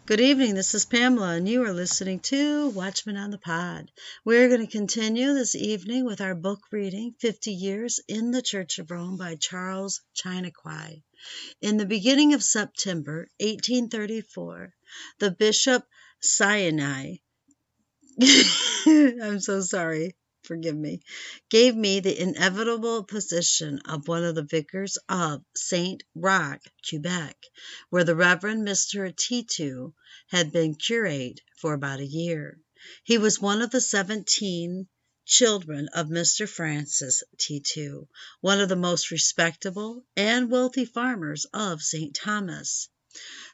Good evening, this is Pamela, and you are listening to Watchmen on the Pod. We're going to continue this evening with our book reading, 50 Years in the Church of Rome by Charles Chiniquy. In the beginning of September 1834, the Bishop Sinai, I'm so sorry, forgive me, gave me the inevitable position of one of the vicars of St. Roch, Quebec, where the Reverend Mr. T2 had been curate for about a year. He was one of the 17 children of Mr. Francis T2, one of the most respectable and wealthy farmers of St. Thomas.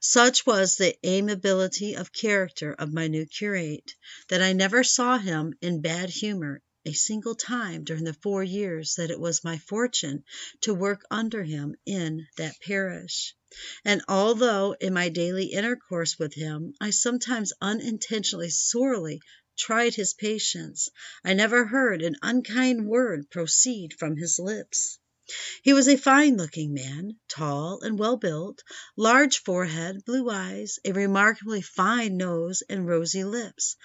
Such was the amiability of character of my new curate, that I never saw him in bad humor a single time during the 4 years that it was my fortune to work under him in that parish. And although in my daily intercourse with him I sometimes unintentionally sorely tried his patience, I never heard an unkind word proceed from his lips. He was a fine-looking man, tall and well-built, large forehead, blue eyes, a remarkably fine nose, and rosy lips,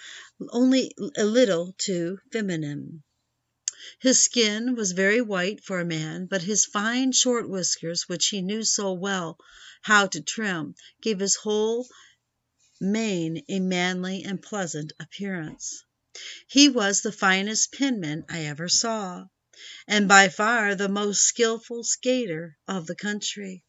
only a little too feminine. His skin was very white for a man, but his fine short whiskers, which he knew so well how to trim, gave his whole mien a manly and pleasant appearance. He was the finest penman I ever saw, and by far the most skilful skater of the country.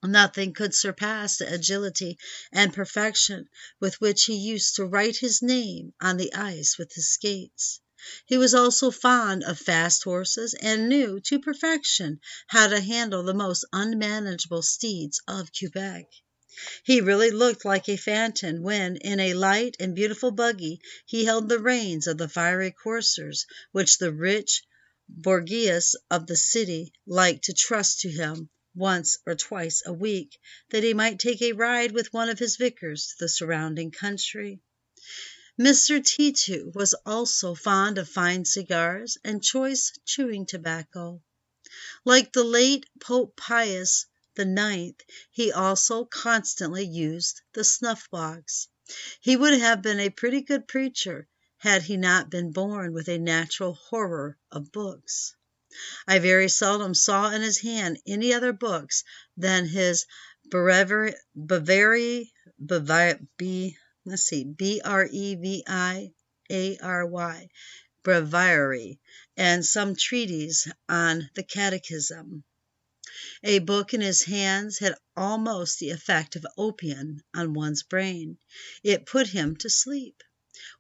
Nothing could surpass the agility and perfection with which he used to write his name on the ice with his skates. He was also fond of fast horses, and knew to perfection how to handle the most unmanageable steeds of Quebec. He really looked like a phantom when, in a light and beautiful buggy, he held the reins of the fiery coursers which the rich bourgeois of the city liked to trust to him once or twice a week, that he might take a ride with one of his vicars to the surrounding country. Mr. T2 was also fond of fine cigars and choice chewing tobacco. Like the late Pope Pius IX, he also constantly used the snuff-box. He would have been a pretty good preacher had he not been born with a natural horror of books. I very seldom saw in his hand any other books than his breviary, breviary, and some treatise on the catechism. A book in his hands had almost the effect of opium on one's brain. It put him to sleep.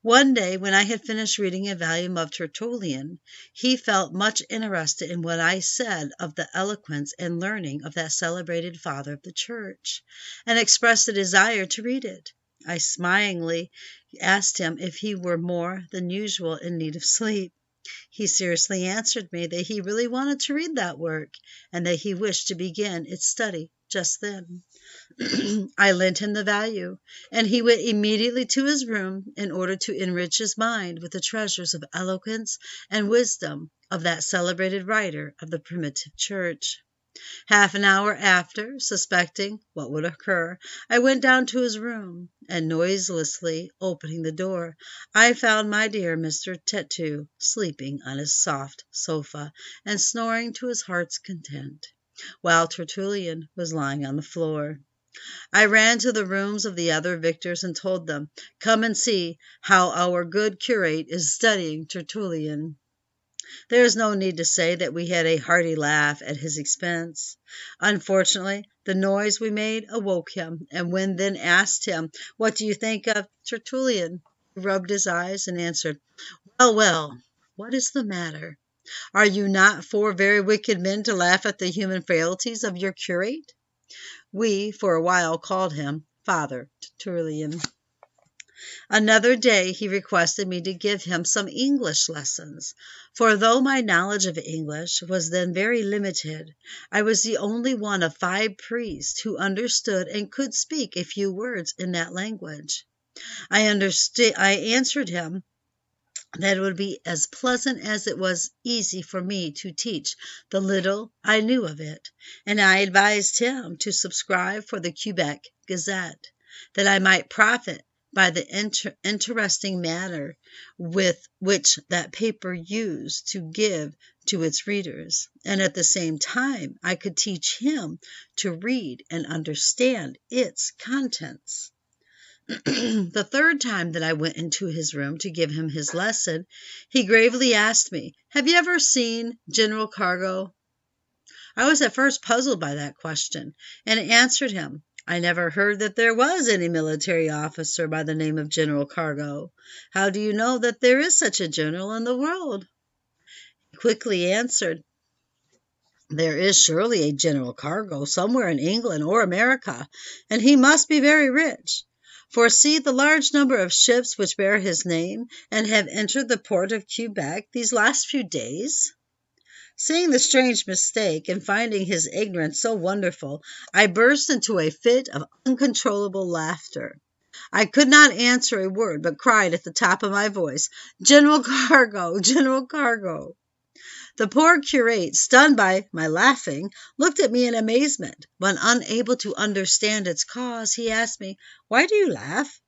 One day, when I had finished reading a volume of Tertullian, he felt much interested in what I said of the eloquence and learning of that celebrated father of the Church, and expressed a desire to read it. I smilingly asked him if he were more than usual in need of sleep. He seriously answered me that he really wanted to read that work, and that he wished to begin its study just then. I lent him the volume, and he went immediately to his room in order to enrich his mind with the treasures of eloquence and wisdom of that celebrated writer of the primitive church. Half an hour after, suspecting what would occur, I went down to his room, and noiselessly opening the door, I found my dear Mr. T2 sleeping on his soft sofa, and snoring to his heart's content, while Tertullian was lying on the floor. I ran to the rooms of the other victors and told them, "Come and see how our good curate is studying Tertullian." There is no need to say that we had a hearty laugh at his expense. Unfortunately, the noise we made awoke him, and when then asked him, "What do you think of Tertullian?" he rubbed his eyes and answered, "Well, well, what is the matter? Are you not 4 very wicked men to laugh at the human frailties of your curate?" We for a while called him Father Tertullian. Another day he requested me to give him some English lessons, for though my knowledge of English was then very limited, I was the only one of 5 priests who understood and could speak a few words in that language. I answered him that it would be as pleasant as it was easy for me to teach the little I knew of it, and I advised him to subscribe for the Quebec Gazette. that I might profit by the interesting manner with which that paper used to give to its readers, and at the same time I could teach him to read and understand its contents. The third time that I went into his room to give him his lesson, he gravely asked me, "Have you ever seen General Cargo?" I was at first puzzled by that question, and answered him, "I never heard that there was any military officer by the name of General Cargo. How do you know that there is such a general in the world?" He quickly answered, "There is surely a General Cargo somewhere in England or America, and he must be very rich. For see the large number of ships which bear his name and have entered the port of Quebec these last few days." Seeing the strange mistake, and finding his ignorance so wonderful, I burst into a fit of uncontrollable laughter. I could not answer a word, but cried at the top of my voice, "General Cargo! General Cargo!" The poor curate, stunned by my laughing, looked at me in amazement. When unable to understand its cause, he asked me, "Why do you laugh?"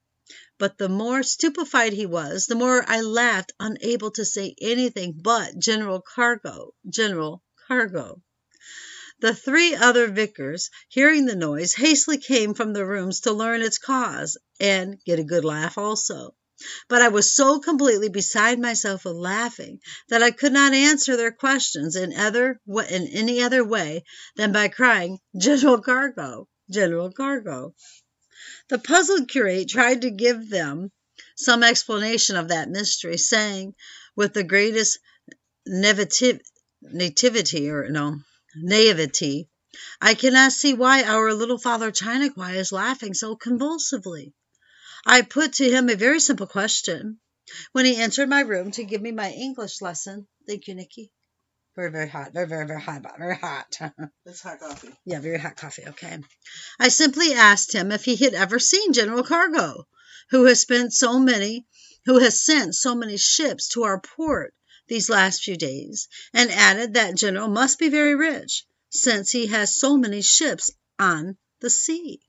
But the more stupefied he was, the more I laughed, unable to say anything but "General Cargo! General Cargo!" The three other vicars, hearing the noise, hastily came from the rooms to learn its cause, and get a good laugh also. But I was so completely beside myself with laughing that I could not answer their questions in any other way than by crying, "General Cargo! General Cargo!" The puzzled curate tried to give them some explanation of that mystery, saying, with the greatest naivety, "I cannot see why our little Father Chiniquy is laughing so convulsively." I put to him a very simple question. When he entered my room to give me my English lesson, thank you, Nikki. Very, very hot. Very, very, very hot. Very hot. It's hot coffee. Yeah, very hot coffee. Okay. I simply asked him if he had ever seen General Cargo, who has sent so many ships to our port these last few days, and added that General must be very rich, since he has so many ships on the sea.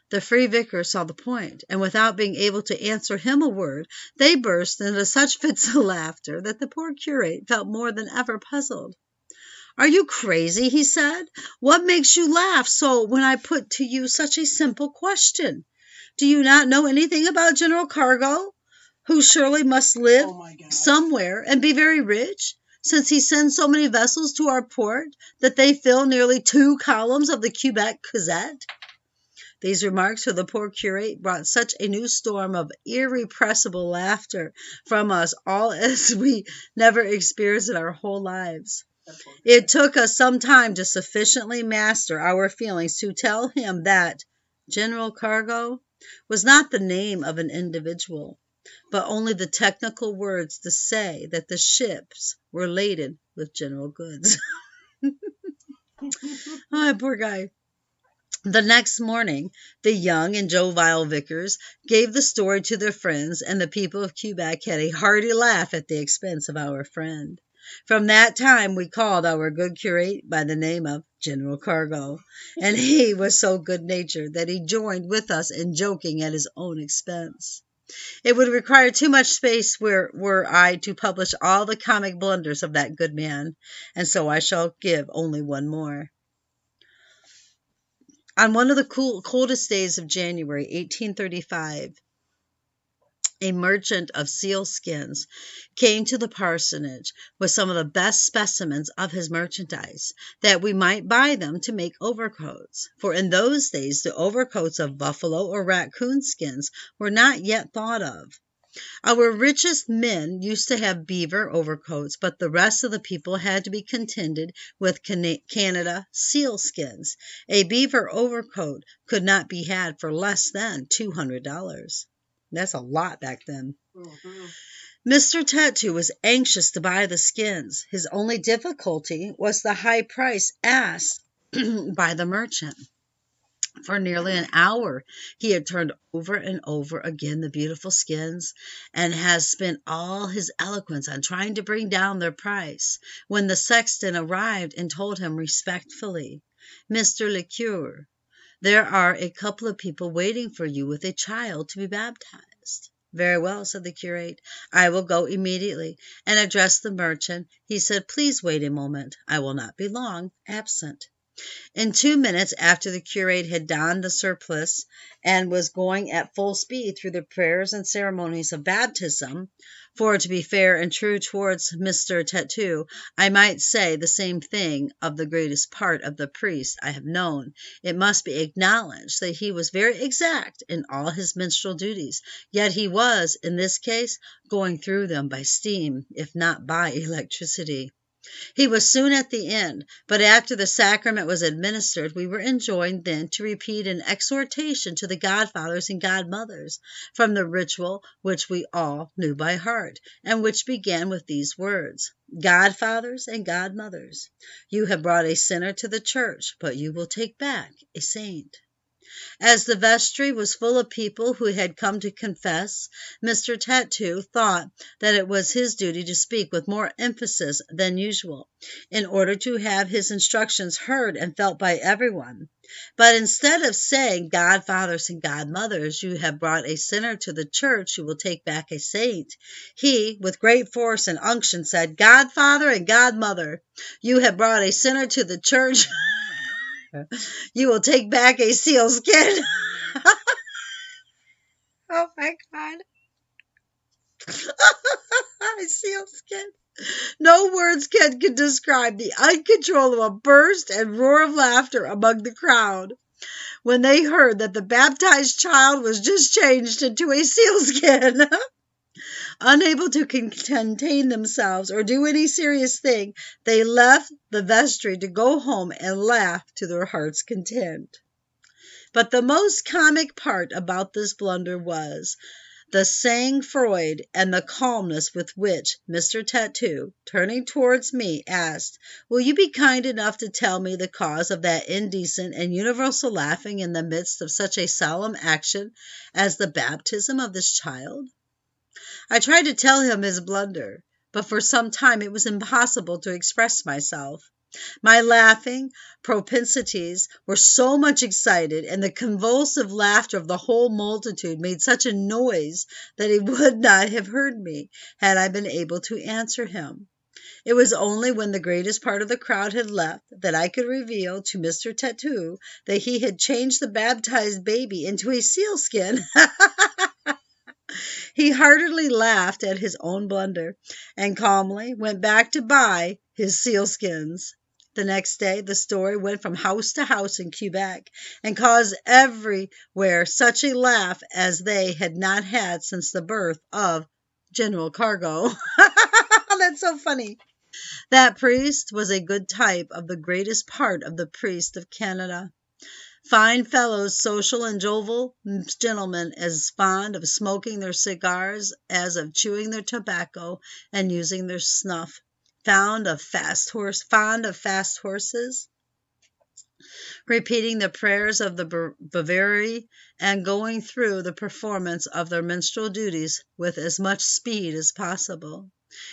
The three vicars saw the point, and without being able to answer him a word, they burst into such fits of laughter that the poor curate felt more than ever puzzled. "Are you crazy?" he said. "What makes you laugh so when I put to you such a simple question? Do you not know anything about General Cargo, who surely must live somewhere and be very rich, since he sends so many vessels to our port that they fill nearly 2 columns of the Quebec Gazette?" These remarks from the poor curate brought such a new storm of irrepressible laughter from us all as we never experienced in our whole lives. It took us some time to sufficiently master our feelings to tell him that General Cargo was not the name of an individual, but only the technical words to say that the ships were laden with general goods. Oh, poor guy. The next morning, the young and jovial vicars gave the story to their friends, and the people of Quebec had a hearty laugh at the expense of our friend. From that time we called our good curate by the name of General Cargo, and he was so good-natured that he joined with us in joking at his own expense. It would require too much space were I to publish all the comic blunders of that good man, and so I shall give only one more. On one of the coldest days of January, 1835, a merchant of sealskins came to the parsonage with some of the best specimens of his merchandise, that we might buy them to make overcoats. For in those days the overcoats of buffalo or raccoon skins were not yet thought of. Our richest men used to have beaver overcoats, but the rest of the people had to be contented with Canada sealskins. A beaver overcoat could not be had for less than $200. That's a lot back then. Mr. Tattoo was anxious to buy the skins. His only difficulty was the high price asked by the merchant. For nearly an hour he had turned over and over again the beautiful skins, and has spent all his eloquence on trying to bring down their price, when the sexton arrived and told him respectfully, "Mr. le Cure, There are a couple of people waiting for you with a child to be baptized. Very well, said the curate. I will go immediately, and addressed the merchant. He said, Please wait a moment. I will not be long absent. In 2 minutes after the curate had donned the surplice and was going at full speed through the prayers and ceremonies of baptism, for to be fair and true towards Mr. Tattoo, I might say the same thing of the greatest part of the priests I have known, it must be acknowledged that he was very exact in all his minstrel duties, yet he was, in this case, going through them by steam, if not by electricity. He was soon at the end, but after the sacrament was administered, we were enjoined then to repeat an exhortation to the godfathers and godmothers from the ritual which we all knew by heart, and which began with these words: Godfathers and godmothers, you have brought a sinner to the church, but you will take back a saint. As the vestry was full of people who had come to confess, Mr. Tattoo thought that it was his duty to speak with more emphasis than usual, in order to have his instructions heard and felt by everyone. But instead of saying, Godfathers and godmothers, you have brought a sinner to the church, you will take back a saint, he, with great force and unction, said, Godfather and godmother, you have brought a sinner to the church, you will take back a sealskin. Oh my God. A sealskin. No words can describe the uncontrollable burst and roar of laughter among the crowd when they heard that the baptized child was just changed into a sealskin. Unable to contain themselves or do any serious thing, they left the vestry to go home and laugh to their heart's content. But the most comic part about this blunder was the sang-froid and the calmness with which Mr. Tattoo, turning towards me, asked, Will you be kind enough to tell me the cause of that indecent and universal laughing in the midst of such a solemn action as the baptism of this child? I tried to tell him his blunder, but for some time it was impossible to express myself. My laughing propensities were so much excited, and the convulsive laughter of the whole multitude made such a noise that he would not have heard me, had I been able to answer him. It was only when the greatest part of the crowd had left that I could reveal to Mr. Tattoo that he had changed the baptized baby into a sealskin. He heartily laughed at his own blunder, and calmly went back to buy his sealskins. The next day the story went from house to house in Quebec, and caused everywhere such a laugh as they had not had since the birth of General Cargo. That's so funny. That priest was a good type of the greatest part of the priests of Canada. Fine fellows, social and jovial gentlemen, as fond of smoking their cigars as of chewing their tobacco and using their snuff, fond of fast horses, repeating the prayers of the breviary, and going through the performance of their minstrel duties with as much speed as possible,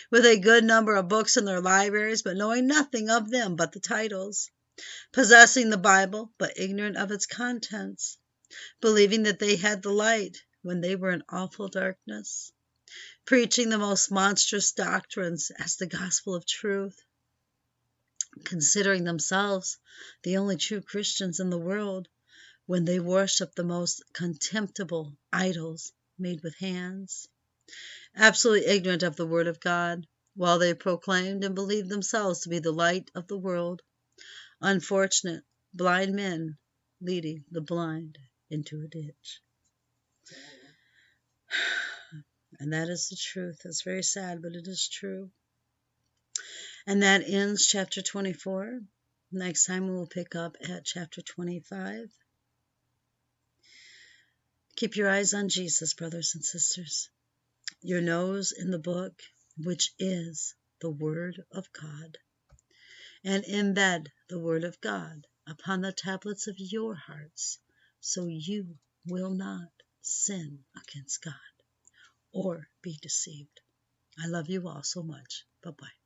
with a good number of books in their libraries, but knowing nothing of them but the titles, possessing the Bible, but ignorant of its contents, believing that they had the light when they were in awful darkness, preaching the most monstrous doctrines as the gospel of truth, considering themselves the only true Christians in the world when they worship the most contemptible idols made with hands, absolutely ignorant of the Word of God, while they proclaimed and believed themselves to be the light of the world. Unfortunate, blind men leading the blind into a ditch. And that is the truth. It's very sad, but it is true. And that ends chapter 24. Next time we will pick up at chapter 25. Keep your eyes on Jesus, brothers and sisters. Your nose in the book, which is the Word of God. And embed the Word of God upon the tablets of your hearts, so you will not sin against God or be deceived. I love you all so much. Bye-bye.